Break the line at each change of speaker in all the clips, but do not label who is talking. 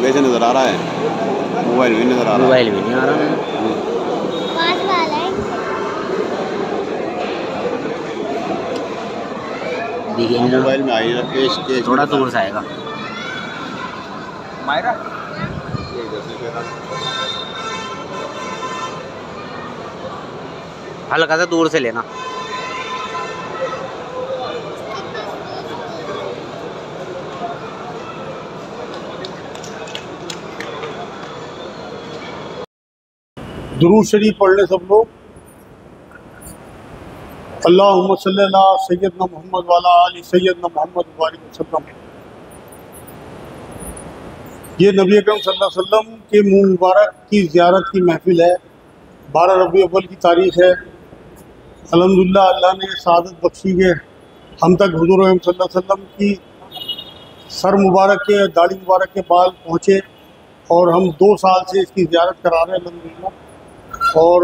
वैसे नज़र आ रहा है, मोबाइल में नज़र आ रहा है।
मोबाइल में नहीं आ रहा
पास वाला है।
देखिए
मोबाइल में आई केस
थोड़ा दूर से आएगा।
मायरा
हल्का सा दूर से लेना।
दुरूद शरीफ पढ़ लें सब लोग। अल्लाहुम्मा सल्ली अला सय्यदना मोहम्मद वाला आलि सय्यदना मोहम्मद बारिक वसल्लम। ये नबी अकरम सल्लल्लाहु अलैहि वसल्लम के मुँह मुबारक की ज़ियारत की महफिल है। 12 रबी अव्वल की तारीख़ है। अल्हम्दुलिल्लाह अल्लाह ने सआदत बख्शी के हम तक हुज़ूर अकरम सल्लल्लाहु अलैहि वसल्लम की सर मुबारक के दाढ़ी मुबारक के बाल पहुँचे और हम 2 साल से इसकी ज़ियारत करा रहे हैं अल्हम्दुलिल्लाह। और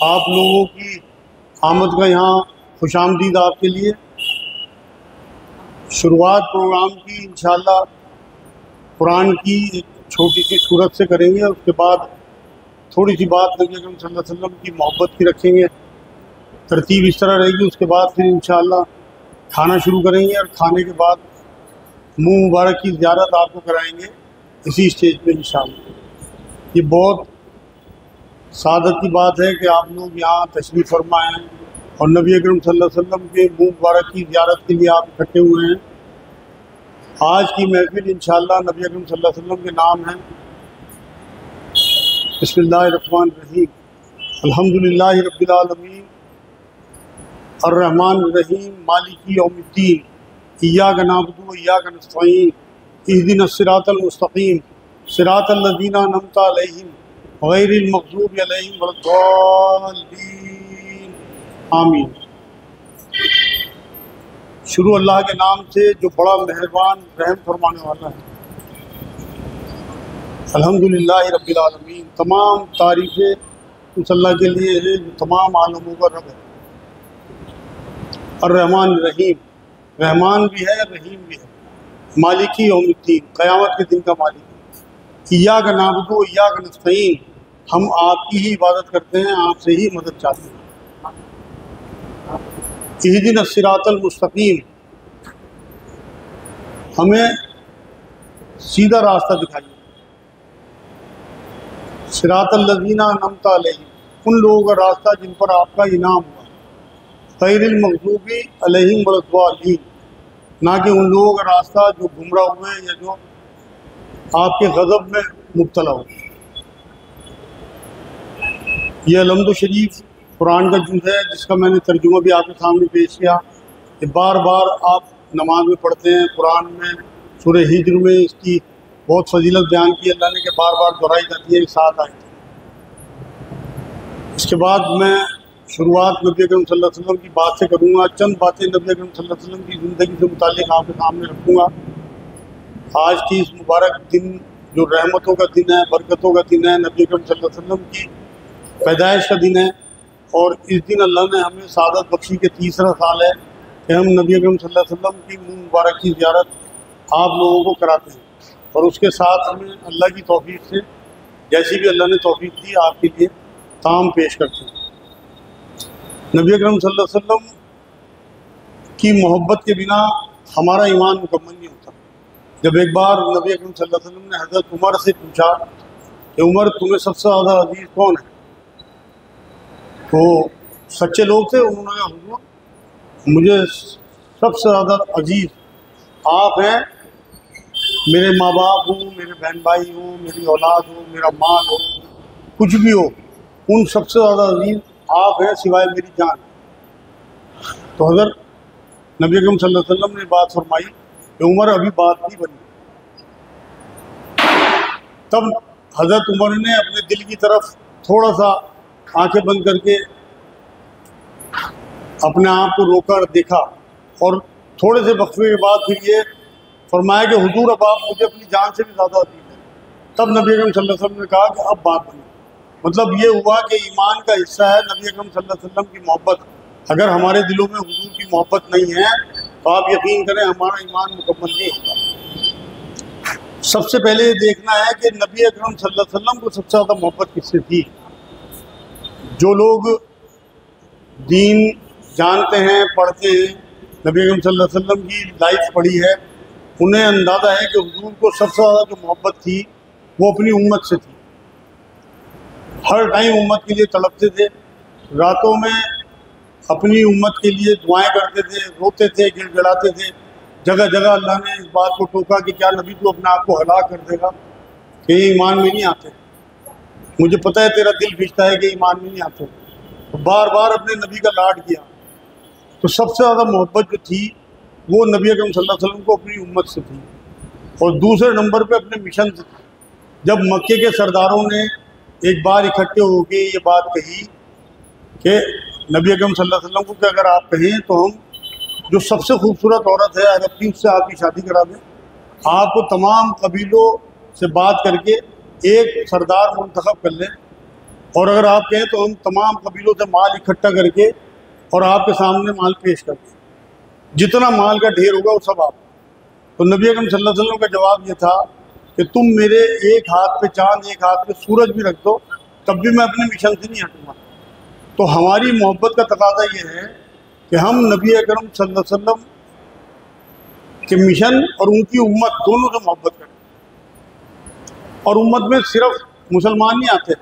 आप लोगों की आमद का यहाँ खुशामदीद आपके लिए। शुरुआत प्रोग्राम की इंशाअल्लाह कुरान की एक छोटी सी सूरत से करेंगे और उसके बाद थोड़ी सी बात नबी अकरम सल्लल्लाहु अलैहि वसल्लम की मोहब्बत की रखेंगे। तरतीब इस तरह रहेगी। उसके बाद फिर इंशाअल्लाह खाना शुरू करेंगे और खाने के बाद मुँह मुबारक की ज़ियारत आपको कराएंगे इसी स्टेज पे इंशाअल्लाह। ये बहुत सादत की बात है कि आप लोग यहाँ तशरीफ़ फरमा हैं और नबी अकरम सल्लल्लाहु अलैहि वसल्लम के मुँह मुबारक की ज़ियारत के लिए आप इकट्ठे हुए हैं। आज की महफिल इंशाअल्लाह नबी अकरम सल्लल्लाहु अलैहि वसल्लम के नाम है। बिस्मिल्लाहिर्रहमानिर्रहीम। अल्हम्दुलिल्लाहि रब्बिल आलमीन अर्रहमानिर रहीम मालिकी यौमिद्दीन इय्याका नअबुदु व इय्याका नस्तईन इहदिनस सिरातल मुस्तकीम सिरातल लज़ीना अनअमता अलैहिम गैरिल मग़ज़ूबि अलैहिम वलद्दाल्लीन आमीन। शुरू अल्लाह के नाम से जो बड़ा मेहरबान रहम फरमाने वाला है। अल्हम्दुलिल्लाह रब्बिल आलमीन। तमाम तारीफ़ें उस अल्लाह के लिए है जो तमाम आलमों का रब है। अर्रहमान रहीम, रहमान भी है रहीम भी है। मालिकी यौमिद्दीन, क़यामत के दिन का मालिक है। इय्याका नअबुदु व इय्याका नस्तईन, हम आपकी ही इबादत करते हैं, आपसे ही मदद चाहते हैं। इहदिनस सिरातल मुस्तकीम, हमें सीधा रास्ता दिखाइए। सिरातल लज़ीना अनअमता अलैहिम, उन लोगों का रास्ता जिन पर आपका इनाम हुआ। गैरिल मग़ज़ूबि अलैहिम वलद्दाल्लीन, ना कि उन लोगों का रास्ता जो गुमराह हुए हैं या जो आपके गज़ब में मुब्तला हुए। ये अलहम्दु शरीफ कुरान का जुज़ है जिसका मैंने तर्जुमा भी आपके सामने पेश किया कि बार बार आप नमाज में पढ़ते हैं। कुरान में सूरह हिज्र में इसकी बहुत फजीलत बयान की अल्लाह ने कि बार बार दोहराई जाती है, 7 आयत। इसके बाद मैं शुरुआत नबी अकरम सल्लल्लाहु अलैहि वसल्लम की बात से करूँगा। चंद बातें नबी अकरम सल्लल्लाहु अलैहि वसल्लम की ज़िंदगी से मुताल्लिक़ आपके सामने रखूँगा। आज की इस मुबारक दिन जो रहमतों का दिन है, बरकतों का दिन है, नबी अकरम सल्लल्लाहु अलैहि वसल्लम की पैदाइश का दिन है और इस दिन अल्लाह ने हमें सादत बख्शी के 3रा साल है कि हम नबी अकरम सल्लल्लाहु अलैहि वसल्लम की मुँह मुबारक की ज़ियारत आप लोगों को कराते हैं। और उसके साथ हमें अल्लाह की तौफीक से जैसी भी अल्लाह ने तौफीक दी आपके लिए ताम पेश करते हैं। नबी अकरम सल्लल्लाहु अलैहि वसल्लम की मोहब्बत के बिना हमारा ईमान मुकम्मल नहीं होता। जब एक बार नबी अकरम सल्लल्लाहु अलैहि वसल्लम ने हज़रत उमर से पूछा कि उमर तुम्हें सबसे ज़्यादा अजीज़ कौन है, तो सच्चे लोग थे, उन्होंने कहा हुज़ूर मुझे सबसे ज़्यादा अजीज़ आप हैं। मेरे माँ बाप हो, मेरे बहन भाई हो, मेरी औलाद हो, मेरा माल हो, कुछ भी हो, उन सबसे ज़्यादा अजीज़ आप हैं सिवाय मेरी जान। तो हज़रत नबी अकरम सल्लल्लाहु अलैहि वसल्लम ने बात फरमाई कि उमर अभी बात नहीं बनी। तब हज़रत उमर ने अपने दिल की तरफ थोड़ा सा आंखें बंद करके अपने आप को रोकर देखा और थोड़े से वक्फे के बाद फिर ये फरमाया कि हुजूर अब आप मुझे अपनी जान से भी ज़्यादा अजीज हैं। तब नबी अकरम सल्लल्लाहु अलैहि वसल्लम ने कहा कि अब बात बनी। मतलब ये हुआ कि ईमान का हिस्सा है नबी अकरम सल्लल्लाहु अलैहि वसल्लम की मोहब्बत। अगर हमारे दिलों में हुजूर की मोहब्बत नहीं है तो आप यकीन करें हमारा ईमान मुकम्मल नहीं होगा। सबसे पहले ये देखना है कि नबी अकरम सल्लल्लाहु अलैहि वसल्लम को सबसे ज़्यादा मोहब्बत किससे थी। जो लोग दीन जानते हैं, पढ़ते हैं, नबी अकरम सल्लल्लाहु अलैहि वसल्लम की लाइफ पढ़ी है, उन्हें अंदाज़ा है कि हुजूर को सबसे ज़्यादा जो मोहब्बत थी वो अपनी उम्मत से थी। हर टाइम उम्मत के लिए तड़पते थे, रातों में अपनी उम्मत के लिए दुआएं करते थे, रोते थे, गिड़गिड़ाते थे। जगह जगह अल्लाह ने इस बात को टोका कि क्या नबी तो अपने आप को हलाक कर देगा कि ये ईमान में नहीं आते। मुझे पता है तेरा दिल खींचता है कि ईमान में नहीं आते। तो बार बार अपने नबी का लाड किया। तो सबसे ज़्यादा मोहब्बत जो थी वो नबी अकरम सल्लल्लाहु अलैहि वसल्लम को अपनी उम्मत से थी। और दूसरे नंबर पे अपने मिशन से थी। जब मक्के के सरदारों ने एक बार इकट्ठे होकर ये बात कही कि नबी अकरम सल्लल्लाहु अलैहि वसल्लम को कि अगर आप कहें तो हम जो सबसे खूबसूरत औरत है अरब की उससे आपकी शादी करा दें, आपको तमाम कबीलों से बात करके एक सरदार मुंतखब कर लें, और अगर आप कहें तो हम तमाम कबीलों से माल इकट्ठा करके और आपके सामने माल पेश कर दें, जितना माल का ढेर होगा वो सब आप। तो नबी अकरम सल्लल्लाहु अलैहि वसल्लम का जवाब ये था कि तुम मेरे एक हाथ पे चांद एक हाथ पे सूरज भी रख दो तब भी मैं अपने मिशन से नहीं हटूँगा। तो हमारी मोहब्बत का तकाजा ये है कि हम नबी अकरम सल्लल्लाहु अलैहि वसल्लम के मिशन और उनकी उम्मत दोनों से मोहब्बत करें। और उम्मत में सिर्फ मुसलमान नहीं आते,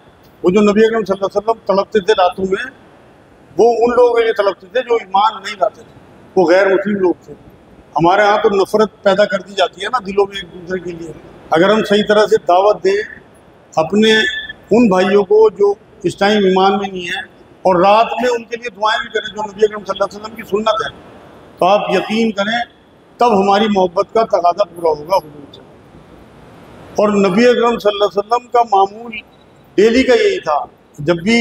वो जो नबी अकरम सल्लल्लाहु अलैहि वसल्लम तड़पते थे रातों में, वो उन लोगों के लिए तड़पते थे जो ईमान नहीं लाते थे, वो गैर मुस्लिम लोग थे। हमारे यहाँ तो नफ़रत पैदा कर दी जाती है ना दिलों में एक दूसरे के लिए। अगर हम सही तरह से दावत दें अपने उन भाइयों को जो इस टाइम ईमान में नहीं है, और रात में उनके लिए दुआएं भी करें जो नबी अकरम सल्लल्लाहु अलैहि वसल्लम की सुन्नत है, तो आप यकीन करें तब हमारी मोहब्बत का तकाज़ा पूरा होगा हुजूर से। और नबी अकरम सल्लल्लाहु अलैहि वसल्लम का मामूल डेली का यही था, जब भी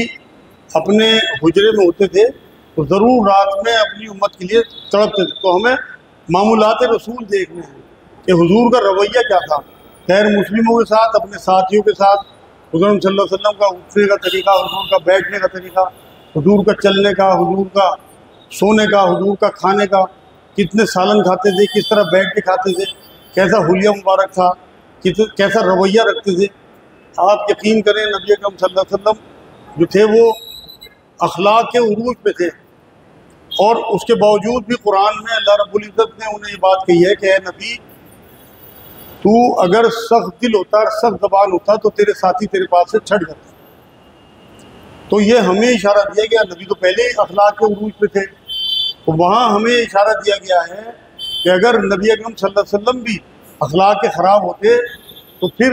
अपने हुजरे में होते थे तो ज़रूर रात में अपनी उम्मत के लिए तड़पते थे। तो हमें मामूलात रसूल देखने हैं कि हुजूर का रवैया क्या था गैर मुस्लिमों के साथ, अपने साथियों के साथ। हुजूर सल्लल्लाहु अलैहि वसल्लम का उठने का तरीका, हुजूर का बैठने का तरीका, हुजूर का चलने का, हुजूर का सोने का, हुजूर का खाने का, कितने सालन खाते थे, किस तरह बैठ के खाते थे, कैसा हुलिया मुबारक था, कैसा रवैया रखते थे। आप यकीन करें नबी अकरम सल्लल्लाहु अलैहि वसल्लम जो थे वो अखलाक के उरूज पे थे, और उसके बावजूद भी कुरान में अल्लाह रब्बुल इज़्ज़त ने उन्हें ये बात कही है कि ए नबी, तू अगर सख्त दिल होता, सख्त ज़बान होता तो तेरे साथी तेरे पास से छट जाते। तो ये हमें इशारा दिया गया, नबी तो पहले ही अखलाक के उरूज पे थे, तो वहाँ हमें इशारा दिया गया है कि अगर नबी अकरम सल्लल्लाहु अलैहि वसल्लम भी अखलाक के ख़राब होते तो फिर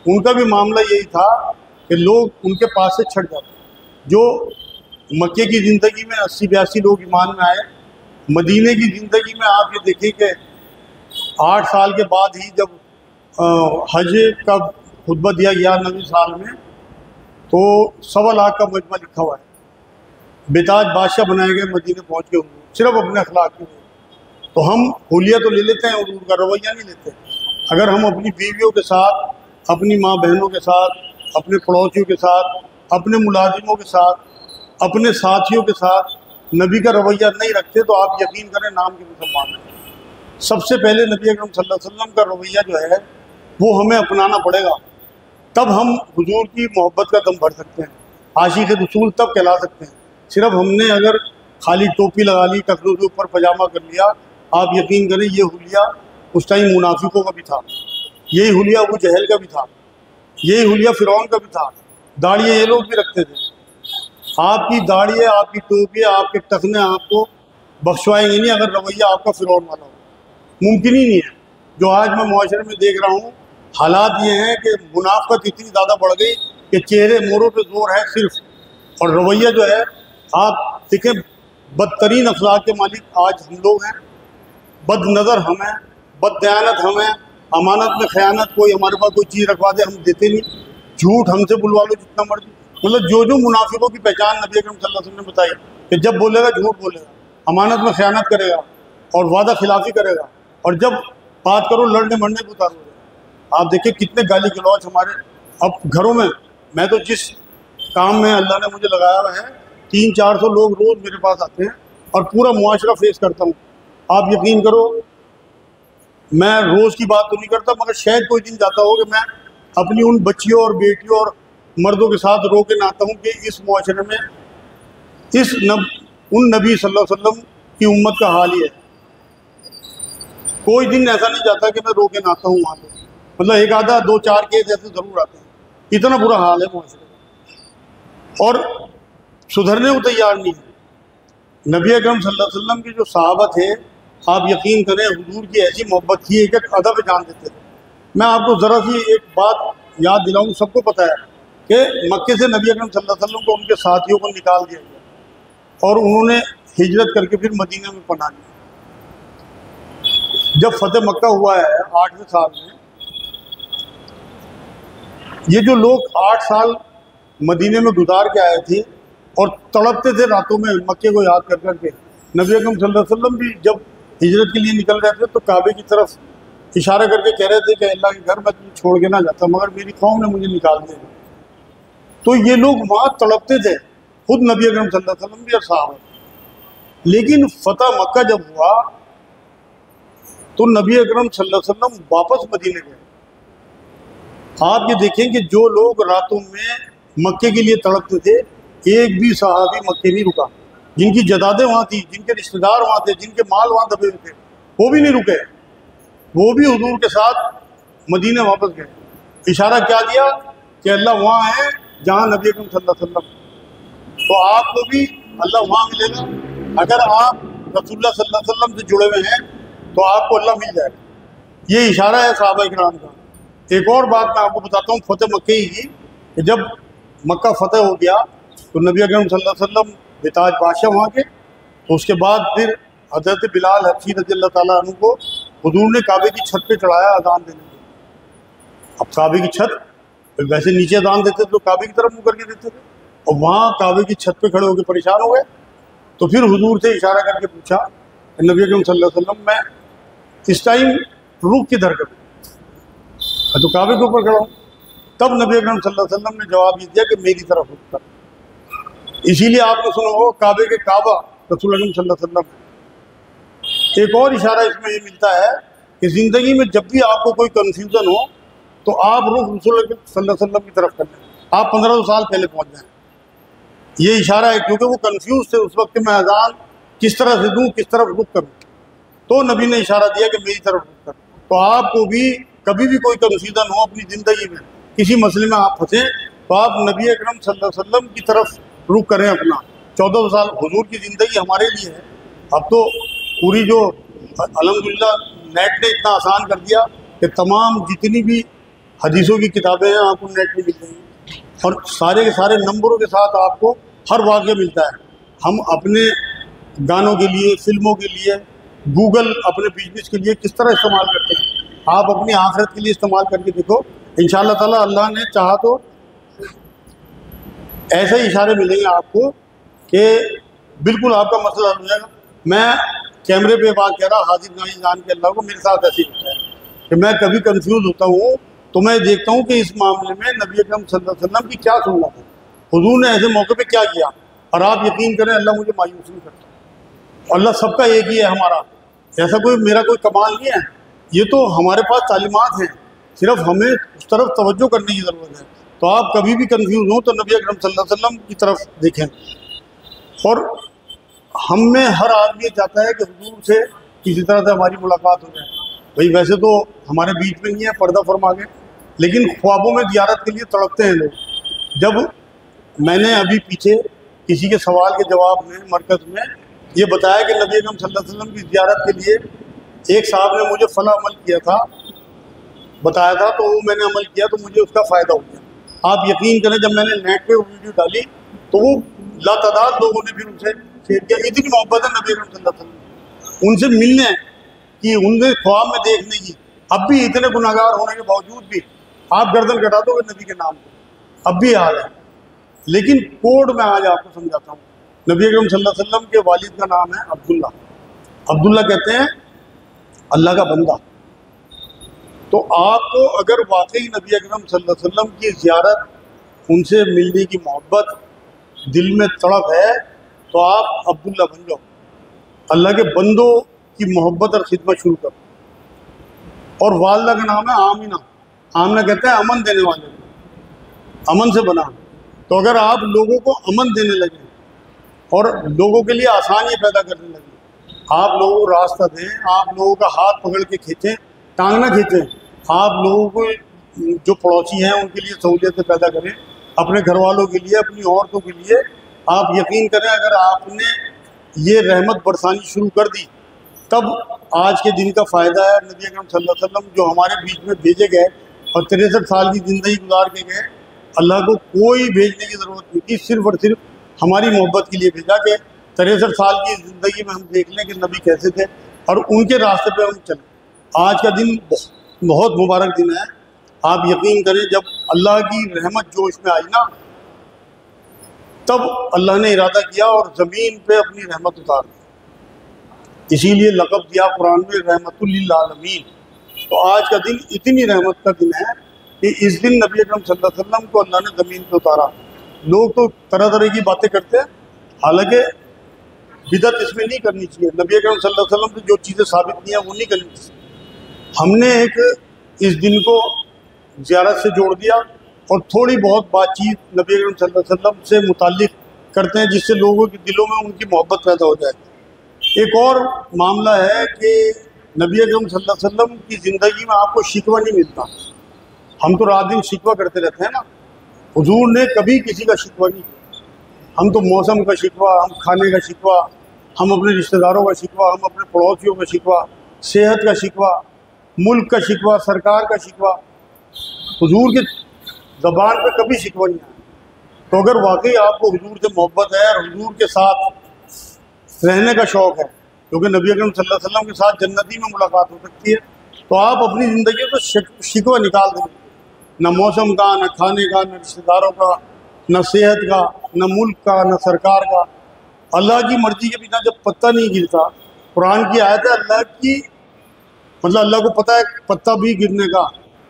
उनका भी मामला यही था कि लोग उनके पास से छट जाते। जो मक्के की ज़िंदगी में 80-82 लोग ईमान में आए, मदीने की ज़िंदगी में आप ये देखिए कि 8 साल के बाद ही जब हज का खुतबा दिया गया 9वें साल में, तो 1.25 लाख का मजमा लिखा हुआ है। बेताज बादशाह बनाए गए मदीने पहुँच के सिर्फ अपने अखलाक के लिए। तो हम हुलिया तो ले लेते हैं, उनका रवैया नहीं लेते। अगर हम अपनी बीवियों के साथ, अपनी माँ बहनों के साथ, अपने पड़ोसियों के साथ, अपने मुलाजिमों के साथ, अपने साथियों के साथ नबी का रवैया नहीं रखते तो आप यकीन करें नाम के मुसलमान हैं। सबसे पहले नबी अकरम सल्लल्लाहु अलैहि वसल्लम का रवैया जो है वो हमें अपनाना पड़ेगा, तब हम हुजूर की मोहब्बत का दम भर सकते हैं। आशिक़ रसूल तब कहला सकते हैं। सिर्फ हमने अगर खाली टोपी लगा ली, टकरों के ऊपर पजामा कर लिया, आप यकीन करें ये हुलिया उस टाइम मुनाफिकों का भी था, यही हुलिया अबू जहल का भी था, यही हुलिया फ़िरौन का भी था। दाढ़ियाँ ये लोग भी रखते थे। आपकी दाढ़ी, आपकी टोपी, आपके टखने आपको बख्शवाएंगे नहीं अगर रवैया आपका फ़िरौन वाला हो, मुमकिन ही नहीं है। जो आज मैं मुआशरे में देख रहा हूँ, हालात ये हैं कि मुनाफ़त इतनी ज़्यादा बढ़ गई कि चेहरे मोरों पे जोर है सिर्फ, और रवैया जो है आप देखें, बदतरीन अखलाक के मालिक आज हम लोग हैं। बद नज़र हम हैं, बददयानत हम हैं, अमानत में ख़यानत, कोई हमारे पास कोई चीज़ रखवा दे हम देते नहीं, झूठ हमसे बुलवा लो जितना मर्जी। मतलब जो मुनाफिकों की पहचान नबी अकरम सल्लल्लाहु अलैहि वसल्लम ने बताई कि जब बोलेगा झूठ बोलेगा, अमानत में ख़यानत करेगा और वादा खिलाफ़ी करेगा, और जब बात करो लड़ने मरने को उतार हो। आप देखिए कितने गाली गलौज हमारे अब घरों में। मैं तो जिस काम में अल्लाह ने मुझे लगाया हुआ है, 300-400 लोग रोज़ मेरे पास आते हैं और पूरा मुआशरा फेस करता हूँ। आप यकीन करो मैं रोज़ की बात तो नहीं करता, मगर शायद कोई दिन जाता हो कि मैं अपनी उन बच्चियों और बेटियों और मर्दों के साथ रो के नहाता हूँ कि इस मुआशरे में उन नबी सल्लल्लाहु अलैहि वसल्लम की उम्मत का हाल ही है। कोई दिन ऐसा नहीं जाता कि मैं रो के नहाता हूँ वहाँ पे, मतलब एक आधा 2-4 केस ऐसे ज़रूर आते हैं। इतना बुरा हाल है मुआशरे का, और सुधरने को तैयार नहीं है। नबी अकरम सल्लल्लाहु अलैहि वसल्लम के जो सहाबा थे, आप यकीन करें हुजूर की ऐसी मोहब्बत थी, एक एक अदब जान देते थे। मैं आपको ज़रा सी एक बात याद दिलाऊँ, सबको पता है कि मक्के से नबी अकरम सल्लल्लाहु अलैहि वसल्लम को उनके साथियों को निकाल दिया गया और उन्होंने हिजरत करके फिर मदीना में पनाह लिया। जब फतेह मक्का हुआ है 8वें साल में, ये जो लोग 8 साल मदीने में गुजार के आए थे और तड़पते थे रातों में मक्के को याद कर करके, नबी अकरम सल्लल्लाहु अलैहि वसल्लम भी जब हिजरत के लिए निकल रहे थे तो काबे की तरफ इशारा करके कह रहे थे कि अल्लाह के घर में तुझे छोड़ के ना जाता, मगर मेरी कौम ने मुझे निकाल दिया। तो ये लोग वहाँ तड़पते थे, खुद नबी अकरम सल्लल्लाहु अलैहि वसल्लम भी और साहब। लेकिन फतह मक्का जब हुआ तो नबी अकरम सल्लल्लाहु अलैहि वसल्लम वापस मदीने गए। आप ये देखें कि जो लोग रातों में मक्के के लिए तड़पते थे, एक भी सहाबी मक्के नहीं रुका। जिनकी जदादें वहाँ थी, जिनके रिश्तेदार वहाँ थे, जिनके माल वहाँ दबे हुए थे, वो भी नहीं रुके। वो भी हुजूर के साथ मदीने वापस गए। इशारा क्या दिया कि अल्लाह वहाँ है जहाँ नबी अकरम सल्लल्लाहु अलैहि वसल्लम। तो आपको भी अल्लाह वहाँ मिलेगा। अगर आप रसूलुल्लाह सल्लल्लाहु अलैहि वसल्लम से जुड़े हुए हैं तो आपको अल्लाह मिल जाएगा। ये इशारा है सहाबा इकराम का। एक और बात मैं आपको बताता हूँ फतेह मक्के की, कि जब मक्का फतेह हो गया तो नबी अकरम सल्लल्लाहु अलैहि वसल्लम बेताज बादशाह वहाँ के। तो उसके बाद फिर हज़रत बिलाल हबशी रज़ियल्लाहु ताला अन्हु को हुजूर ने काबे की छत पे चढ़ाया अजान देने के लिए। अब काबे की छत, वैसे नीचे अजान देते तो काबे की तरफ मुँह करके देते थे, और वहाँ काबे की छत पे खड़े होकर परेशान हो गए। तो फिर हुजूर से इशारा करके पूछा, नबी अकरम सल्लल्लाहु अलैहि वसल्लम मैं इस टाइम रुख किधर करूँ, मैं तो काबे के ऊपर खड़ा हूँ। तब नबी अकरम सल्लल्लाहु अलैहि वसल्लम ने जवाब ये दिया कि मेरी तरफ रुख कर। इसीलिए आपने सुना हो काबे के काबा रसूल अकरम सल्लल्लाहु अलैहि वसल्लम। एक और इशारा इसमें ये मिलता है कि ज़िंदगी में जब भी आपको कोई कन्फ्यूज़न हो तो आप रुख रसूल अकरम सल्लल्लाहु अलैहि वसल्लम की तरफ कर लें। आप 1500 साल पहले पहुँच जाएँ। ये इशारा है, क्योंकि वो कन्फ्यूज थे उस वक्त मैं अजान किस तरह से दूँ, किस तरफ रुख करूँ। तो नबी ने इशारा दिया कि मेरी तरफ रुख कर। तो आपको भी कभी भी कोई कन्फ्यूज़न हो अपनी ज़िंदगी में, किसी मसले में आप फंसे, तो आप नबी अकरम सल्लल्लाहु अलैहि वसल्लम की तरफ रुख करें अपना। 14 साल हुजूर की ज़िंदगी हमारे लिए है। अब तो पूरी जो अल्हम्दुलिल्लाह नेट ने इतना आसान कर दिया कि तमाम जितनी भी हदीसों की किताबें हैं आपको नेट में मिल जाएंगी, और सारे के सारे नंबरों के साथ आपको हर वाक़या मिलता है। हम अपने गानों के लिए, फिल्मों के लिए, गूगल अपने बिजनेस के लिए किस तरह इस्तेमाल करते हैं, आप अपनी आखिरत के लिए इस्तेमाल करके देखो। इंशाअल्लाह ताला अल्लाह ने चाहा तो ऐसे ही इशारे मिलेंगे आपको कि बिल्कुल आपका मसला हल हो जाएगा। मैं कैमरे पे बात कह रहा, हाजिर नाज़िर जान के अल्लाह को, मेरे साथ ऐसे ही होता है कि मैं कभी कंफ्यूज होता हूँ तो मैं देखता हूँ कि इस मामले में नबी अकरम सल्लल्लाहु अलैहि वसल्लम की क्या सुन्नत है, हुजूर ने ऐसे मौके पे क्या किया। और आप यकीन करें अल्लाह मुझे मायूस नहीं करता। अल्लाह सबका एक ही है हमारा, ऐसा कोई मेरा कोई कमाल नहीं है। ये तो हमारे पास तालीमात हैं, सिर्फ हमें उस तरफ तवज्जो करने की ज़रूरत है। तो आप कभी भी कंफ्यूज हो तो नबी अकरम सल्लल्लाहु अलैहि वसल्लम की तरफ देखें। और हम में हर आदमी चाहता है कि हुजूर से किसी तरह से हमारी मुलाकात हो जाए। भाई वैसे तो हमारे बीच में नहीं है, पर्दा फरमा के, लेकिन ख्वाबों में ज़ियारत के लिए तड़पते हैं लोग। जब मैंने अभी पीछे किसी के सवाल के जवाब में मरकज़ में ये बताया कि नबी अकरम सल्लल्लाहु अलैहि वसल्लम की ज़ियारत के लिए एक साहब ने मुझे फला अमल किया था, बताया था, तो वो मैंने अमल किया तो मुझे उसका फ़ायदा हो गया। आप यकीन करें जब मैंने नेट पे वो वीडियो डाली तो वो लातादाद लोगों ने फिर उनसे शेयर किया। इतनी मोहब्बत है नबी अकरम सल्लल्लाहु अलैहि वसल्लम उनसे मिलने की, उनके ख्वाब में देखने की। अब भी इतने गुनाहगार होने के बावजूद भी आप गर्दन कटा दोगे नबी के नाम पर, अब भी हाल है। लेकिन कोड मैं आज आपको समझाता हूँ। नबी अकरम सल्लल्लाहु अलैहि वसल्लम के वालिद का नाम है अब्दुल्ला। अब्दुल्ला कहते हैं अल्लाह का बंदा। तो आपको अगर वाकई नबी अकरम सल्लल्लाहु अलैहि वसल्लम की ज़ियारत, उनसे मिलने की मोहब्बत दिल में तड़प है तो आप अब्दुल्ला बन जाओ, अल्लाह के बंदों की मोहब्बत और खिदमत शुरू करो। और वालदा का नाम है आमिना। आमिना कहते हैं अमन देने वाले, अमन से बना। तो अगर आप लोगों को अमन देने लगे और लोगों के लिए आसानी पैदा करने लगे, आप लोगों को रास्ता दें, आप लोगों का हाथ पकड़ के खींचें, टांग ना खींचें, आप लोगों को जो पड़ोसी हैं उनके लिए सहूलियतें पैदा करें, अपने घर वालों के लिए, अपनी औरतों के लिए। आप यकीन करें, अगर आपने ये रहमत बरसानी शुरू कर दी, तब आज के दिन का फ़ायदा है। नबी अकरम सल्लल्लाहु अलैहि वसल्लम जो हमारे बीच में भेजे गए और 63 साल की ज़िंदगी गुजार के गए, अल्लाह को कोई भेजने की ज़रूरत नहीं थी, सिर्फ़ और सिर्फ हमारी मोहब्बत के लिए भेजा कि 63 साल की ज़िंदगी में हम देख लें कि नबी कैसे थे और उनके रास्ते पे हम चलें। आज का दिन बहुत मुबारक दिन है। आप यकीन करें, जब अल्लाह की रहमत जोश में आई ना, तब अल्लाह ने इरादा किया और ज़मीन पे अपनी रहमत उतार दी। इसीलिए लक़ब दिया कुरान में रहमतुल लिल आलमीन। तो आज का दिन इतनी रहमत का दिन है कि इस दिन नबी अकरम सल्लल्लाहु अलैहि वसल्लम को अल्लाह ने ज़मीन पे उतारा। लोग तो तरह तरह की बातें करते हैं, हालांकि बिदअत इसमें नहीं करनी चाहिए। नबी अकरम सल्लल्लाहु अलैहि वसल्लम से जो चीज़ें साबित नहीं हैं वो नहीं करनी चाहिए। हमने एक इस दिन को ज़ियारत से जोड़ दिया और थोड़ी बहुत बातचीत नबी अकरम सल्लल्लाहु अलैहि वसल्लम से मुताल्लिक़ करते हैं, जिससे लोगों के दिलों में उनकी मोहब्बत पैदा हो जाए। एक और मामला है कि नबी अकरम सल्लल्लाहु अलैहि वसल्लम की ज़िंदगी में आपको शिकवा नहीं मिलता। हम तो रात दिन शिकवा करते रहते हैं ना, हुजूर ने कभी किसी का शिकवा नहीं किया। हम तो मौसम का शिकवा, हम खाने का शिकवा, हम अपने रिश्तेदारों का शिकवा, हम अपने पड़ोसियों का शिकवा, सेहत का शिकवा, मुल्क का शिकवा, सरकार का शिकवा, हुजूर के ज़बान पे कभी शिकवा नहीं आया। तो अगर वाकई आपको हुजूर से मोहब्बत है और हुजूर के साथ रहने का शौक़ है, क्योंकि नबी अकरम सल्लल्लाहु अलैहि वसल्लम के साथ जन्नती में मुलाकात हो सकती है, तो आप अपनी ज़िंदगी में तो शिकवा निकाल देंगे। न मौसम का, न खाने का, न रिश्तेदारों का, न सेहत का, न मुल्क का, न सरकार का। अल्लाह की मर्ज़ी के बिना जब पत्ता नहीं गिरता, कुरान की आयत है अल्लाह की, मतलब अल्लाह को पता है पत्ता भी गिरने का,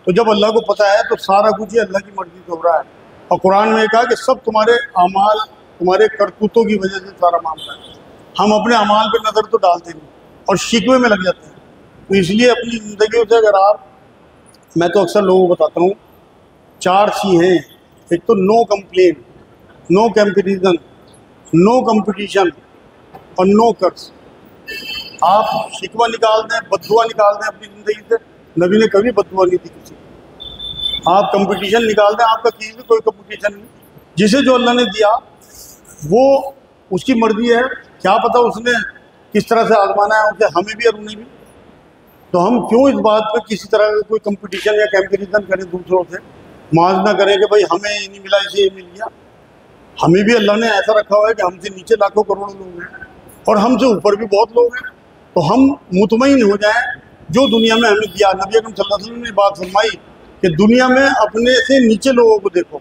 तो जब अल्लाह को पता है तो सारा कुछ ही अल्लाह की मर्ज़ी से हो रहा है। और कुरान में कहा कि सब तुम्हारे अमाल, तुम्हारे करतूतों की वजह से सारा मामला है। हम अपने अमाल पर नज़र तो डालते नहीं और शिकवे में लग जाते हैं। तो इसलिए अपनी ज़िंदगी से अगर आप, मैं तो अक्सर लोगों को बताता हूँ, 4 सी हैं। एक तो no complain, no comparison, no competition और नो कर्स। आप शिकवा निकाल दें, बद्दुआ निकाल दें अपनी ज़िंदगी से, नबी ने कभी बद्दुआ नहीं दी किसी को। आप कंपटीशन निकाल दें, आपका किसी से कोई कंपटीशन नहीं। जिसे जो अल्लाह ने दिया वो उसकी मर्ज़ी है, क्या पता उसने किस तरह से आजमाना है उसे, हमें भी और उन्हें भी। तो हम क्यों इस बात पे किसी तरह का कोई कंपटीशन या कंपैरिजन करें दूसरों से, मुआवजा करें कि भाई हमें ये नहीं मिला, इसे ये मिल गया। हमें भी अल्लाह ने ऐसा रखा हुआ है कि हमसे नीचे लाखों करोड़ों लोग हैं और हमसे ऊपर भी बहुत लोग हैं। तो हम मुतमईन हो जाएं जो दुनिया में हमें दिया। नबी अकरम सल्लल्लाहु अलैहि वसल्लम ने बात फरमाई कि दुनिया में अपने से नीचे लोगों को देखो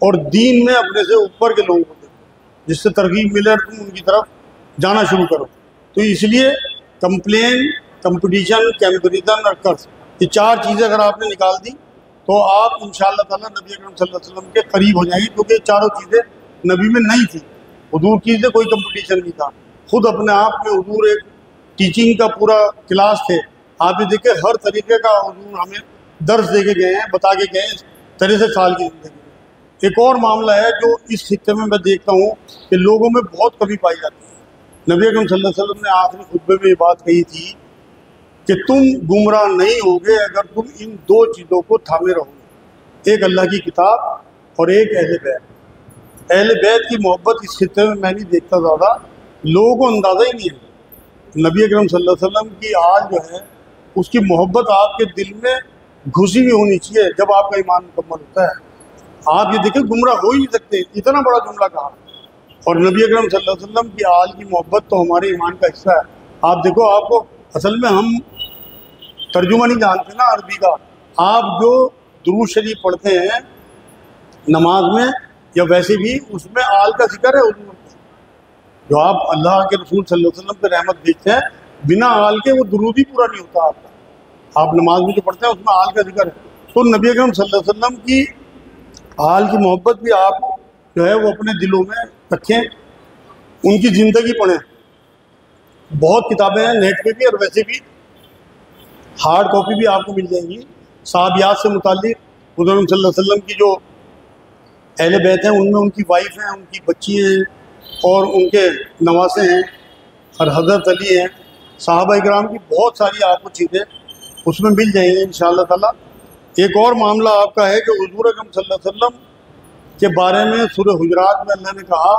और दीन में अपने से ऊपर के लोगों को देखो, जिससे तरगीब मिले और तुम उनकी तरफ जाना शुरू करो। तो इसलिए कंप्लेन, कंपटीशन, कंपैरिजन और कर्ज, ये 4 चीज़ें अगर आपने निकाल दी तो आप इंशाअल्लाह ताला नबी अकरम सल्लल्लाहु अलैहि वसल्लम के करीब हो जाएंगे, क्योंकि ये चारों चीज़ें नबी में नहीं थी। हुजूर की से कोई कंपटीशन नहीं था, खुद अपने आप में हुजूर एक टीचिंग का पूरा क्लास थे। आप ये देखिए हर तरीके का हुजूर हमें दर्स दे के गए हैं, बता के गए हैं 63 साल की ज़िंदगी में। एक और मामला है जो इस खित्ते में मैं देखता हूँ कि लोगों में बहुत कमी पाई जाती है। नबी अकरम सल्लल्लाहु अलैहि वसल्लम ने आखिरी खुतबे में ये बात कही थी कि तुम गुमराह नहीं होगे अगर तुम इन 2 चीज़ों को थामे रहोगे, एक अल्लाह की किताब और एक अहले बैत। अहले बैत की मोहब्बत इस खित्ते में मैं नहीं देखता, ज़्यादा लोगों को अंदाज़ा ही नहीं है। नबी अकरम सल्लल्लाहु अलैहि वसल्लम की आल जो है उसकी मोहब्बत आपके दिल में घुसी हुई होनी चाहिए जब आपका ईमान मुकम्मल होता है। आप ये देखिए गुमराह हो ही नहीं सकते, इतना बड़ा जुमला कहा। और नबी अकरम सल्लल्लाहु अलैहि वसल्लम की आल की मोहब्बत तो हमारे ईमान का हिस्सा है। आप देखो, आपको असल में हम तर्जुमा नहीं जानते ना अरबी का। आप जो दुरूद शरीफ पढ़ते हैं नमाज में या वैसे भी, उसमें आल का जिक्र है हुजूर का। जो आप अल्लाह के रसूल सल्लल्लाहु अलैहि वसल्लम पे रहमत भेजते हैं, बिना आल के वो दुरूद ही पूरा नहीं होता आपका। आप नमाज में जो पढ़ते हैं उसमें आल का जिक्र है। तो नबी अकरम सल्लल्लाहु अलैहि वसल्लम की आल की मोहब्बत भी आप जो है वो अपने दिलों में रखें, उनकी ज़िंदगी पढ़ें। बहुत किताबें हैं नेट पे भी और वैसे भी, हार्ड कॉपी भी आपको मिल जाएंगी। साहबियात से मुताल्लिक़ हुज़ूर सल्लल्लाहु अलैहि वसल्लम की जो अहले बैत हैं, उनमें उनकी वाइफ हैं, उनकी बच्ची हैं और उनके नवासे हैं और हज़रत अली हैं, सहाबा इकराम की बहुत सारी आपको चीज़ें उसमें मिल जाएंगी इंशाअल्लाह ताला। एक और मामला आपका है कि हुज़ूर अकरम सल्लल्लाहु अलैहि वसल्लम के बारे में सूरह हुजरात में अल्लाह ने कहा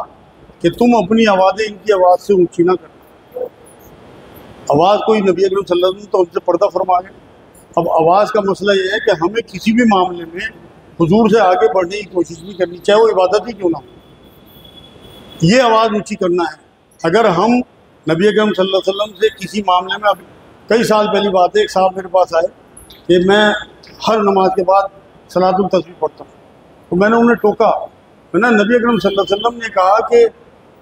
कि तुम अपनी आवाज़ें इनकी आवाज़ से ऊँची ना करो। आवाज़ कोई नबी अकरम सल्लल्लाहु अलैहि वसल्लम तो उनसे पर्दा फरमा गए। अब आवाज़ का मसला ये है कि हमें किसी भी मामले में हुजूर से आगे बढ़ने की कोशिश भी करनी, चाहे वो इबादत ही क्यों ना हो, ये आवाज़ ऊँची करना है। अगर हम नबी अकरम सल्लल्लाहु अलैहि वसल्लम से किसी मामले में, अब कई साल पहली बात है, एक साहब मेरे पास आए कि मैं हर नमाज के बाद सलातुल तस्बीह पढ़ता हूँ, तो मैंने उन्हें टोका। मैंने नबी अकरम सल्लल्लाहु अलैहि वसल्लम ने कहा कि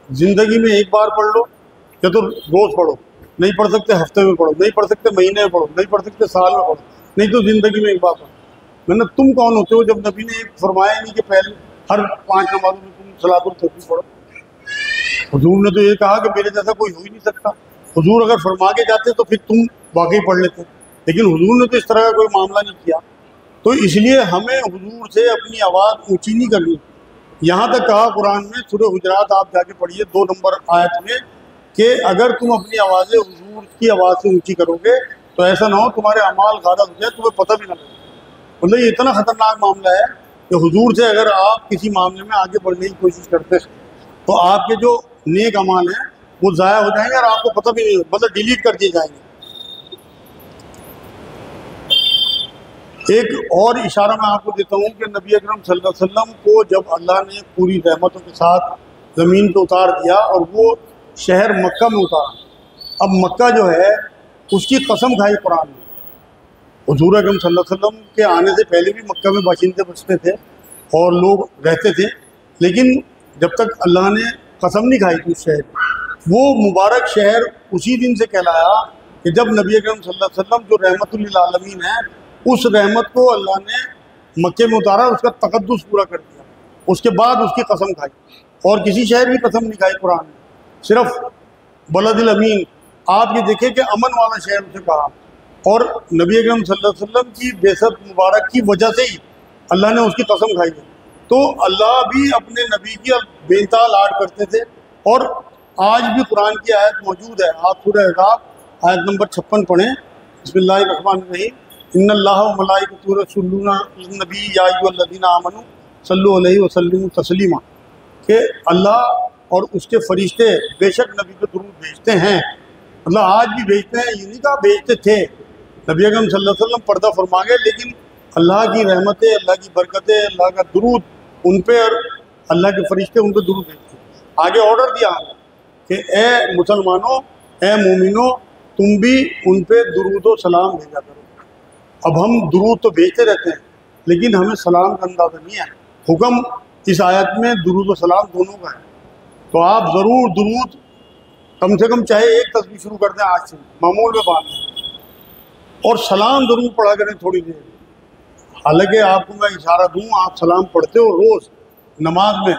ज़िंदगी में एक बार पढ़ लो या तो रोज़ पढ़ो, नहीं पढ़ सकते हफ्ते में पढ़ो, नहीं पढ़ सकते महीने में पढ़ो, नहीं पढ़ सकते साल में पढ़ो, नहीं तो ज़िंदगी में एक बार पढ़ो। मैंने तुम कौन होते हो जब नबी ने एक फरमाया नहीं कि पहले हर 5 नमाजों में तुम सलातुल तस्बीह पढ़ो। हुजूर ने तो ये कहा कि मेरे जैसा कोई हो ही नहीं सकता। हुजूर अगर फरमा के जाते तो फिर तुम वाकई पढ़ लेते, लेकिन हुजूर ने तो इस तरह का कोई मामला नहीं किया। तो इसलिए हमें हुजूर से अपनी आवाज़ ऊंची नहीं करनी। यहाँ तक कहा कुरान में, सूरह हुजरात आप जाके पढ़िए 2 नंबर आयत में, कि अगर तुम अपनी आवाज़ें हुजूर की आवाज़ से ऊंची करोगे तो ऐसा ना हो तुम्हारे अमाल गारत हो जाए, तुम्हें पता भी ना लगे। मतलब ये इतना ख़तरनाक मामला है कि हुजूर से अगर आप किसी मामले में आगे बढ़ने की कोशिश करते हैं तो आपके जो नेक अमाल हैं वो ज़ाया हो जाएंगे और आपको पता भी नहीं, मतलब डिलीट कर दिए जाएंगे। एक और इशारा मैं आपको देता हूँ कि नबी अकरम सल्लल्लाहु अलैहि वसल्लम को जब अल्लाह ने पूरी रहमतों के साथ ज़मीन पे उतार दिया और वो शहर मक्का में उतारा, अब मक्का जो है उसकी कसम खाई कुरान में। हुज़ूर अकरम सल्लल्लाहु अलैहि वसल्लम के आने से पहले भी मक्का में बाशिंदे बसते थे और लोग रहते थे, लेकिन जब तक अल्लाह ने कसम नहीं खाई थी उस शहर, वो मुबारक शहर उसी दिन से कहलाया कि जब नबी अकरम सल्लल्लाहु अलैहि वसल्लम जो रहमतुल लिल आलमीन है, उस रहमत को अल्लाह ने मक्के में उतारा, उसका तकद्दुस पूरा कर दिया, उसके बाद उसकी कसम खाई। और किसी शहर की कसम नहीं खाई कुरान में, सिर्फ बलदिल अमीन, आप ये देखें कि अमन वाला शहर उसे कहा। और नबी अकरम सल्लल्लाहु अलैहि वसल्लम की बेसत मुबारक की वजह से ही अल्लाह ने उसकी कसम खाई है। तो अल्लाह भी अपने नबी की बेइंतहा लाड करते थे। और आज भी कुरान की आयत मौजूद है, आप सूरह अहज़ाब आयत नंबर 56 पढ़ें, बिस्मिल्लाहिर्रहमानिर्रहीम, इन्नल्लाह व मलाइकतहु यसल्लूना अलन नबी या अय्युहल्लज़ीना आमनू सल्लु अलैहि व सल्लिमू तस्लीमा, कि अल्लाह और उसके फरिश्ते बेशक नबी को दुरूद भेजते हैं। मतलब आज भी भेजते हैं, ये नहीं कहा भेजते थे। नबी अकरम सल्लल्लाहु अलैहि वसल्लम पर्दा फरमा गए, लेकिन अल्लाह की रहमतें, अल्लाह की बरकतें, अल्लाह का दुरूद उन पे और अल्लाह के फरिश्ते उन पे दुरूद भेजते हैं। आगे ऑर्डर दिया कि ए मुसलमानों, ए मोमिनों, तुम भी उन पे दुरूद व सलाम भेजा करो। अब हम दुरूद तो भेजते रहते हैं, लेकिन हमें सलाम का अंदाज़ा नहीं है। हुक्म इस आयत में दुरूद व सलाम दोनों का है। तो आप ज़रूर दुरूद कम से कम चाहे एक तस्बीह शुरू कर दें आज से, मामूल में बांध दें, और सलाम ज़रूर पढ़ा करें थोड़ी देर। हालांकि आपको मैं इशारा दूँ, आप सलाम पढ़ते हो रोज़ नमाज में,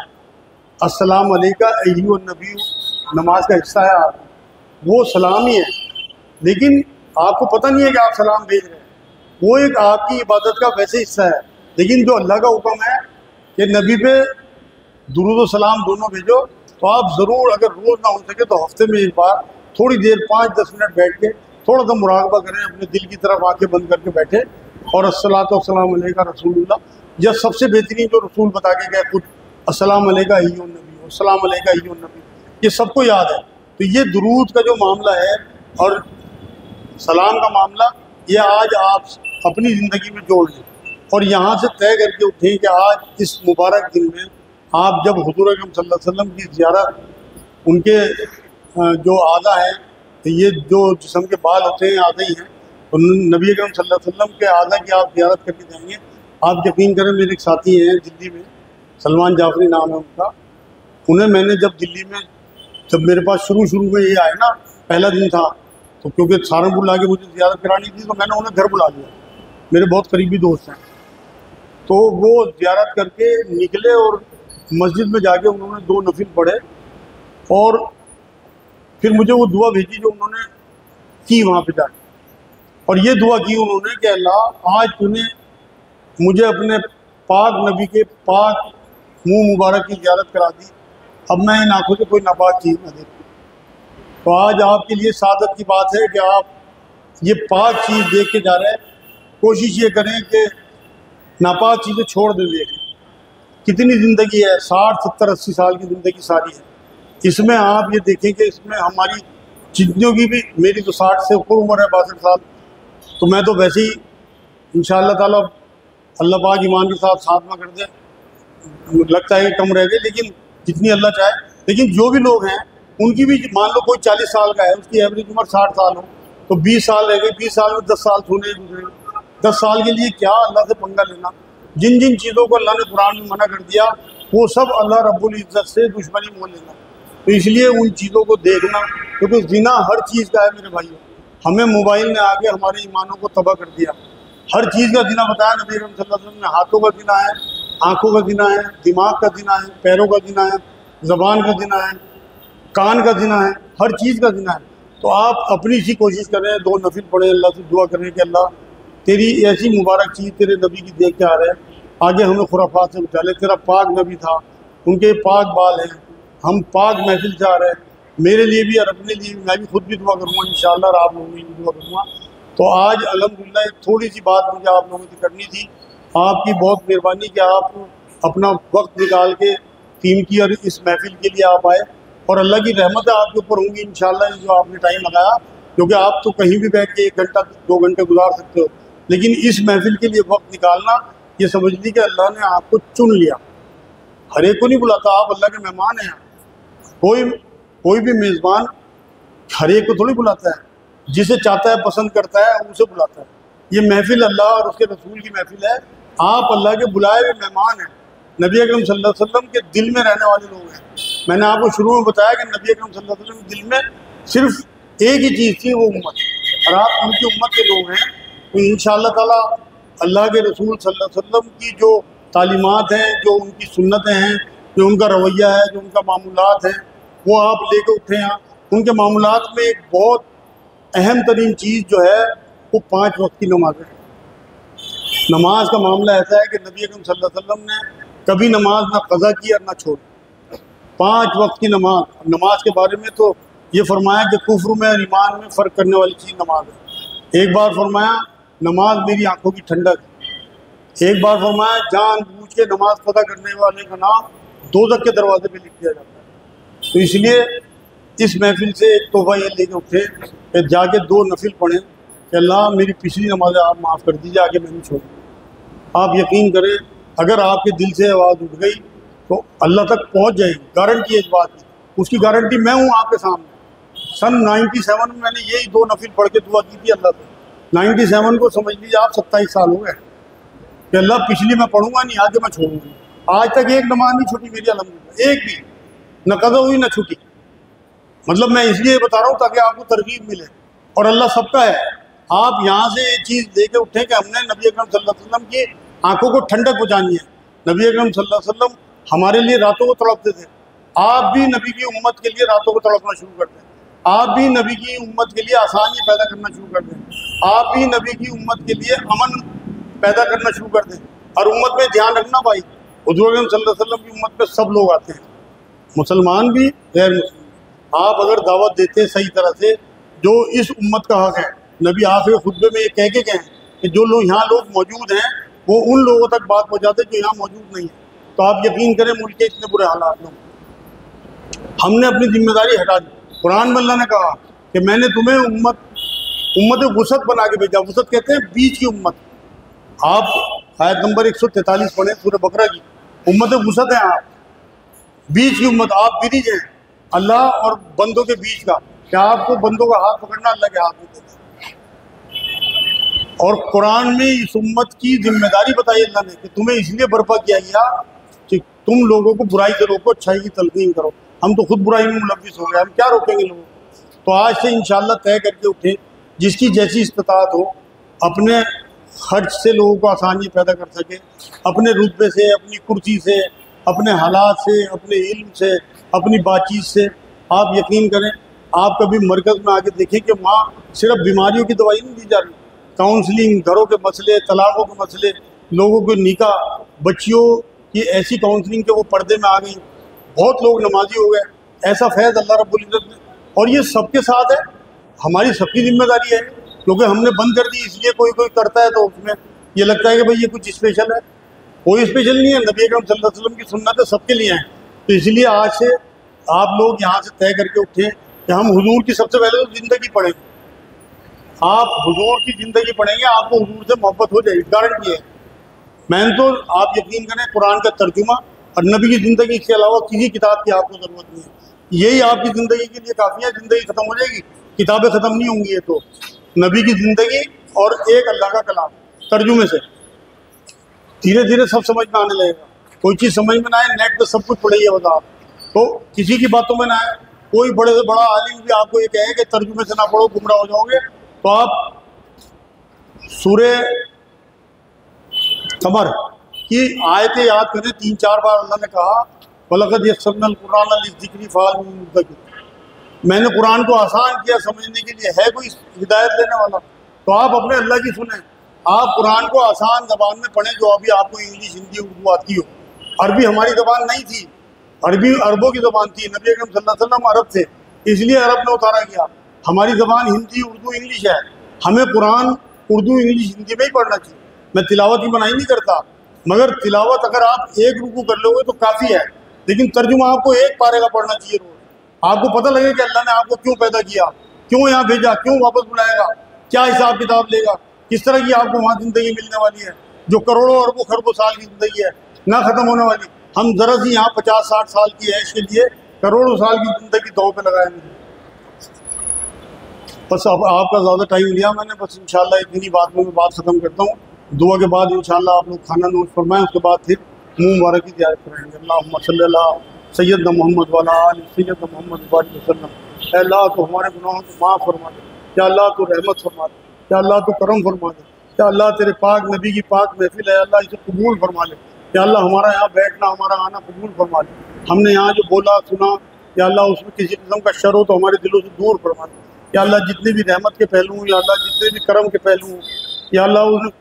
अस्सलाम अलैका अय्युहन नबी नमाज का हिस्सा है, आप वो सलाम ही है, लेकिन आपको पता नहीं है कि आप सलाम भेज रहे हैं। वो एक आपकी इबादत का वैसे हिस्सा है, लेकिन जो अल्लाह का हुक्म है कि नबी पे दुरूद व सलाम दोनों भेजो, तो आप ज़रूर, अगर रोज़ ना हो सके तो हफ्ते में एक बार थोड़ी देर 5-10 मिनट बैठ के थोड़ा सा मुराक़बा करें, अपने दिल की तरफ आंखें बंद करके बैठे और अस्सलातु वस्सलामु अलैका रसूलुल्लाह, यह सबसे बेहतरीन जो रसूल बता के गए खुद, अस्सलाम अलैका अय्युहन नबी, अस्सलाम अलैका अय्युहन नबी, ये सबको याद है। तो ये दुरूद का जो मामला है और सलाम का मामला, ये आज आप अपनी ज़िंदगी में जोड़ लें और यहाँ से तय करके उठें कि आज इस मुबारक दिन में आप जब हुज़ूर अकरम सल्लल्लाहु अलैहि वसल्लम की ज़ियारत, उनके जो आज़ा हैं, ये जो जिस्म के बाल होते हैं आज़ा ही हैं, तो नबी अकरम सल्लल्लाहु अलैहि वसल्लम के आज़ा की आप ज़ियारत करके जाएंगे। आप यकीन करें, मेरे एक साथी हैं दिल्ली में, सलमान जाफरी नाम है उनका, उन्हें मैंने जब मेरे पास शुरू में ये आए ना, पहला दिन था, तो क्योंकि सहारनपुर लाके मुझे ज़ियारत करानी थी, तो मैंने उन्हें घर बुला लिया। मेरे बहुत करीबी दोस्त हैं, तो वो ज़ियारत करके निकले और मस्जिद में जाके उन्होंने 2 नफिल पढ़े और फिर मुझे वो दुआ भेजी जो उन्होंने की वहाँ पे जाके। और ये दुआ की उन्होंने कि अल्लाह आज तूने मुझे अपने पाक नबी के पाक मुंह मुबारक की ज़ियारत करा दी, अब मैं इन आँखों से कोई नापाक चीज़ न देखूँ। तो आज आपके लिए सादत की बात है कि आप ये पाक चीज़ देख के जा रहे हैं। कोशिश ये करें कि नापाक चीज़ें छोड़ दें। देखें कितनी ज़िंदगी है, 60, 70, 80 साल की ज़िंदगी सारी है। इसमें आप ये देखें कि इसमें हमारी जितनियों की भी, मेरी तो 60 से ऊपर उम्र है, 62 साल, तो मैं तो वैसे ही इंशाअल्लाह ताला अल्लाह पाक ईमान के साथ खात्मा कर दे, लगता है कि कम रह गए, लेकिन जितनी अल्लाह चाहे। लेकिन जो भी लोग हैं उनकी भी, मान लो कोई 40 साल का है, उसकी एवरेज उम्र 60 साल हो, तो 20 साल रह गए, 20 साल में 10 साल सोने गुजरे। 10 साल के लिए क्या अल्लाह से पंगा लेना। जिन जिन चीज़ों को अल्लाह ने कुरान में मना कर दिया वो सब अल्लाह रब्बुल इज़्ज़त से दुश्मनी मोल लेना। तो इसलिए उन चीज़ों को देखना, क्योंकि ज़िना हर चीज़ का है मेरे भाइयों। हमें मोबाइल ने आके हमारे ईमानों को तबाह कर दिया। हर चीज़ का ज़िना बताया नबी अकरम सल्लल्लाहु अलैहि वसल्लम ने। हाथों का ज़िना है, आँखों का ज़िना है, दिमाग का ज़िना है, पैरों का ज़िना है, ज़बान का ज़िना है, कान का ज़िना है, हर चीज़ का ज़िना है। तो आप अपनी सी कोशिश करें, 2 नफिल पढ़ें, अल्लाह से दुआ करें कि अल्लाह तेरी ऐसी मुबारक चीज़ तेरे नबी की देख के आ रहे हैं, आगे हमें खुराफात से बचा ले। तेरा पाक नबी था, उनके पाक बाल हैं, हम पाक महफिल से आ रहे हैं। मेरे लिए भी और अपने लिए भी, मैं भी खुद भी दुआ करूँगा इंशाअल्लाह, और आप लोगों की भी दुआ करूँगा। तो आज अल्हम्दुलिल्लाह एक थोड़ी सी बात मुझे आप लोगों से करनी थी। आपकी बहुत मेहरबानी कि आप अपना वक्त निकाल के कीमती और इस महफिल के लिए आप आए, और अल्लाह की रहमत आपके ऊपर होंगी इंशाअल्लाह। जो आपने टाइम लगाया, क्योंकि आप तो कहीं भी बैठ के 1 घंटा 2 घंटे गुजार सकते हो, लेकिन इस महफिल के लिए वक्त निकालना, ये समझ ली कि अल्लाह ने आपको चुन लिया। हर एक को नहीं बुलाता, आप अल्लाह के मेहमान हैं। कोई भी मेज़बान हर एक को थोड़ी बुलाता है, जिसे चाहता है, पसंद करता है, उसे बुलाता है। ये महफिल अल्लाह और उसके रसूल की महफिल है। आप अल्लाह के बुलाए हुए मेहमान हैं। नबी अकरम सल्लल्लाहु अलैहि वसल्लम के दिल में रहने वाले लोग हैं। मैंने आपको शुरू में बताया कि नबी अकरम सल्लल्लाहु अलैहि वसल्लम के दिल में सिर्फ एक ही चीज़ थी, वो उम्मत, और आप उनकी उम्मत के लोग हैं। तो इंशाअल्लाह ताला अल्लाह के रसूल सल्लल्लाहु अलैहि वसल्लम की जो तालीमात हैं, जो उनकी सुन्नतें हैं, जो उनका रवैया है, जो उनका मामूलात है, वो आप लेके उठे हैं। उनके मामूलात में एक बहुत अहम तरीन चीज़ जो है वो 5 वक्त की नमाज़ है। नमाज का मामला ऐसा है कि नबी अकरम सल्लल्लाहु अलैहि वसल्लम ने कभी नमाज ना क़ज़ा की और ना छोड़ी। 5 वक्त की नमाज। नमाज के बारे में तो ये फरमाया कि कुफ्र में और ईमान में फ़र्क करने वाली चीज़ नमाज है। एक बार फरमाया नमाज मेरी आंखों की ठंडक है। एक बार फरमाया जानबूझ के नमाज पता करने वाले का नाम दोज़ख के दरवाजे पे लिख दिया जाता है। तो इसलिए इस महफिल से एक तोहफ़ा ये लेके उठे कि जाके 2 नफिल पढ़ें कि अल्लाह मेरी पिछली नमाज़ें आप माफ़ कर दीजिए, आगे मैं नहीं छोड़ूँ। आप यकीन करें, अगर आपके दिल से आवाज़ उठ गई तो अल्लाह तक पहुँच जाएगी। गारंटी है इस बात की, उसकी गारंटी मैं हूँ आपके सामने। सन 97 में मैंने यही 2 नफिल पढ़ के दुआ की थी अल्लाह से। 97 को समझ लीजिए आप 27 साल हो गए कि अल्लाह पिछली मैं पढ़ूंगा नहीं, आगे मैं छोड़ूंगा। आज तक एक नमाज नहीं छूटी मेरी अल्हम्दुलिल्लाह, एक भी, न कज़ा हुई न छूटी। मतलब मैं इसलिए बता रहा हूँ ताकि आपको तरगीब मिले, और अल्लाह सबका है। आप यहाँ से ये चीज़ लेके उठें कि हमने नबी अकरम सल्लल्लाहु अलैहि वसल्लम की आंखों को ठंडक पहुँचानी है। नबी अकरम सल्लल्लाहु अलैहि वसल्लम हमारे लिए रातों को तड़पते थे। आप भी नबी की उम्मत के लिए रातों को तड़पना शुरू कर दें। आप भी नबी की उम्मत के लिए आसानी पैदा करना शुरू कर दें। आप भी नबी की उम्मत के लिए अमन पैदा करना शुरू कर दें। और उम्मत में ध्यान रखना भाई, हुज़ूर अकरम सल्लल्लाहु अलैहि वसल्लम की उम्मत में सब लोग आते हैं, मुसलमान भी, गैर मुसलमान। आप अगर दावत देते सही तरह से, जो इस उम्मत का हक़ है, नबी आखिरी खुतबे में ये कह के गए कि जो लोग यहाँ लोग मौजूद हैं वो उन लोगों तक बात पहुँचाते जो यहाँ मौजूद नहीं है। तो आप यकीन करें, मुल्क के इतने बुरे हालात में हमने अपनी जिम्मेदारी हटा दी। कुरान में अल्लाह ने कहा कि मैंने तुम्हें उम्मत वसत बना के भेजा। वसत कहते हैं बीच की उम्मत। आप आयत नंबर 143 पढ़ें सूरह बकरा की, उम्मत वसत हैं आप, बीच की उम्मत। आप ब्रिज हैं अल्लाह और बंदों के बीच का। क्या आपको बंदों का हाथ पकड़ना अल्लाह के हाथ में देता है। और कुरान में इस उम्मत की जिम्मेदारी बताई अल्लाह ने कि तुम्हें इसलिए बर्पा किया गया कि तुम लोगों को बुराई से रोको, अच्छाई की तलकीन करो। हम तो खुद बुराई में मुलव्विस हो गए, हम क्या रोकेंगे लोगों को। तो आज से इंशाअल्लाह तय करके उठे, जिसकी जैसी इस्तिताअत हो, अपने खर्च से लोगों को आसानी पैदा कर सके, अपने रुतबे से, अपनी कुर्सी से, अपने हालात से, अपने इल्म से, अपनी बातचीत से। आप यकीन करें, आप कभी मरकज़ में आके देखें कि वहाँ सिर्फ बीमारियों की दवाई नहीं दी जा रही, काउंसलिंग, घरों के मसले, तलाकों के मसले, लोगों के निकाह, बच्चियों की ऐसी काउंसलिंग के वो पर्दे में आ गई, बहुत लोग नमाजी हो गए। ऐसा फैज़ अल्लाह रब्बुल इज़्ज़त ने, और ये सबके साथ है, हमारी सबकी जिम्मेदारी है, क्योंकि हमने बंद कर दी इसलिए कोई कोई करता है तो उसमें ये लगता है कि भाई ये कुछ स्पेशल है। कोई स्पेशल नहीं है, नबी अकरम सल्लल्लाहु अलैहि वसल्लम की सुन्नत सबके लिए हैं। तो इसलिए आज से आप लोग यहाँ से तय करके उठे कि हम हुजूर की सबसे पहले तो ज़िंदगी पढ़ेंगे। आप हुजूर की ज़िंदगी पढ़ेंगे, आपको हुजूर से मोहब्बत हो जाएगी, गारंटी है। मैंने तो आप यकीन करें कुरान का तर्जुमा और नबी की ज़िंदगी के अलावा किसी किताब की आपको ज़रूरत नहीं है। यही आपकी ज़िंदगी के लिए काफ़ी है। ज़िंदगी ख़त्म हो जाएगी, किताबें ख़त्म नहीं होंगी। ये तो नबी की ज़िंदगी और एक अल्लाह का कलाम तर्जुमे से धीरे धीरे सब समझ में आने लगेगा। कोई चीज़ समझ में ना आए, नेट पे सब कुछ पढ़िए बता आप, तो किसी की बातों में ना आए। कोई बड़े से बड़ा आलिम भी आपको ये कहे कि तर्जुमे से ना पढ़ो गुमराह हो जाओगे, तो आप सूरे कमर की आयतें याद करें। 3-4 बार अल्लाह ने कहा वलक़द यस्सरनल कुरान लिज़्ज़िक्रि फ़हल मिन मुद्दकिर। मैंने कुरान को आसान किया समझने के लिए, है कोई हिदायत देने वाला? तो आप अपने अल्लाह की सुने, आप कुरान को आसान ज़बान में पढ़ें, जो अभी आपको इंग्लिश, हिंदी, उर्दू आती हो। अरबी हमारी ज़बान नहीं थी, अरबी अरबों की ज़बान थी। नबी अकरम सल्लल्लाहु अलैहि वसल्लम अरब थे, इसलिए अरब में उतारा गया। हमारी ज़बान हिंदी, उर्दू, इंग्लिश है। हमें कुरान उर्दू, इंग्लिश, हिंदी में ही पढ़ना चाहिए। मैं तिलावत की मनाही नहीं करता, मगर तिलावत अगर आप एक रुकू कर लोगे तो काफ़ी है, लेकिन तर्जुमा आपको एक पारे का पढ़ना चाहिए रोज़। आपको पता लगे कि अल्लाह ने आपको क्यों पैदा किया, क्यों यहाँ भेजा, क्यों वापस बुलाएगा, क्या हिसाब किताब लेगा, किस तरह की आपको वहाँ ज़िंदगी मिलने वाली है, जो करोड़ों अरबों खरबों साल की ज़िंदगी है, ना ख़त्म होने वाली। हम ज़रा सी यहाँ 50-60 साल की ऐश के लिए करोड़ों साल की ज़िंदगी दांव पे लगाएंगे। बस अब आपका ज़्यादा टाइम लिया मैंने, बस इंशाल्लाह इतनी बात में मैं बात ख़त्म करता हूँ। दुआ के बाद इंशाल्लाह आप लोग खाना नोश फरमाएं, उसके बाद फिर मुँह मुबारक की तैयारी कराएंगे। अल्लाहुम्मा सल्ली अला सय्यदना मोहम्मद व अला आलि सय्यदना मोहम्मद वसल्लम। अल्लाह तो हमारे गुनाहों को माफ़ फरमा दे, या अल्लाह तो रहमत फरमा दे, या अल्लाह तो करम फरमा दे, या अल्लाह तेरे पाक नबी की पाक महफिल है, अल्लाह इसे कबूल फरमा ले। या अल्लाह हमारा यहाँ बैठना, हमारा आना कबूल फरमा ले। हमने यहाँ जो बोला सुना, या अल्लाह उसमें किसी किस्म का शर हो तो हमारे दिलों से दूर फरमा दे। या अल्लाह जितने भी रहमत के पहलू हैं, या अल्लाह जितने भी करम के पहलू हैं, या अल्लाह उन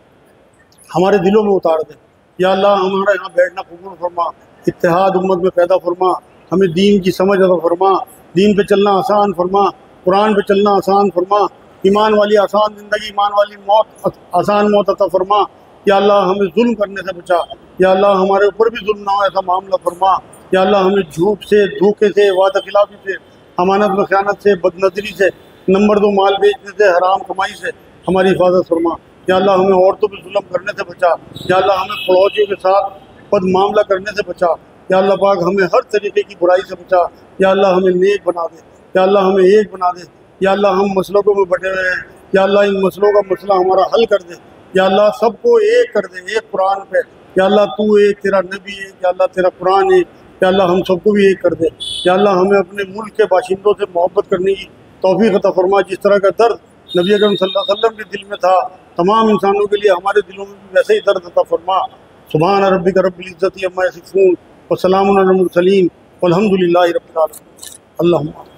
हमारे दिलों में उतार दे। या अल्लाह हमारा यहाँ बैठना कबूल फरमा, इत्तेहाद उम्मत में पैदा फरमा, हमें दीन की समझ अता फरमा, दीन पे चलना आसान फरमा, कुरान पे चलना आसान फरमा, ईमान वाली आसान ज़िंदगी, ईमान वाली मौत, आसान मौत अता फरमा। या अल्लाह हमें जुल्म करने से बचा, या अल्लाह हमारे ऊपर भी जुल्म ना हो ऐसा मामला फरमा। या अल्लाह हमें झूठ से, धोखे से, वादा खिलाफी से, अमानत में ख़यानत से, बदनज़री से, नंबर 2 माल बेचने से, हराम कमाई से हमारी हिफाजत फरमा। या अल्लाह हमें औरतों पर जुल्म करने से बचा। या अल्लाह हमें पड़ोसियों के साथ बद मामला करने से बचा। या अल्लाह पाक हमें हर तरीके की बुराई से बचा। या अल्लाह हमें नेक बना दे, या अल्लाह हमें एक बना दे। या अल्लाह हम मसलों में बटे हुए हैं, या अल्लाह इन मसलों का मसला हमारा हल कर दे। या अल्लाह सबको एक कर दे, एक कुरान पे। या अल्लाह तू एक, तेरा नबी एक, या अल्लाह तेरा कुरान एक। या अल्लाह हम सबको भी एक कर दे। या अल्लाह हमें अपने मुल्क के बाशिंदों से मोहब्बत करने की तौफीक अता फरमा। जिस तरह का दर्द नबी अकरम सल्लल्लाहु अलैहि वसल्लम के दिल में था, तमाम इंसानों के लिए हमारे दिलों में भी वैसे ही दर्द अता फरमा। सुभान रब्बिक रब्बिल इज़्ज़ति अम्मा यसिफून व सलामुन अलल मुरसलीन वल्हम्दुलिल्लाहि रब्बिल आलमीन। अल्लाहुम्मा